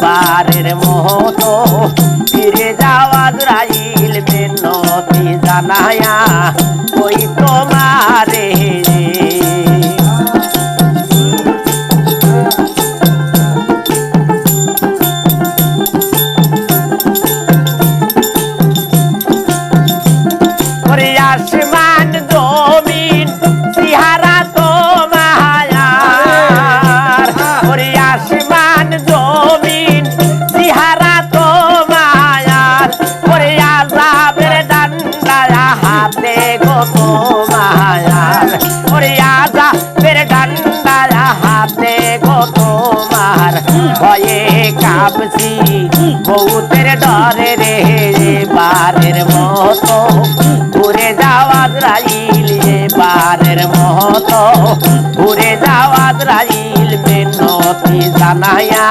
বারের মতো ফিরে যাওয়া আজরাইল মিনতি জানায়া ওই তোমারে আসমান জমিন সিহারা তোমার ওরে আসমান জমিন সিহারা তোমার ওরে আযাবের ডান্ডা হাতে গো তোমার ওরে আযাবের ডান্ডা হাতে গো তোমার ভয়ে কাঁপছি মৌতের ডরে রে বারের মতো ঘুরে যাওয়া আজরাইল বারের মতো ঘুরে যাওয়া আজরাইল মিনতি জানায়া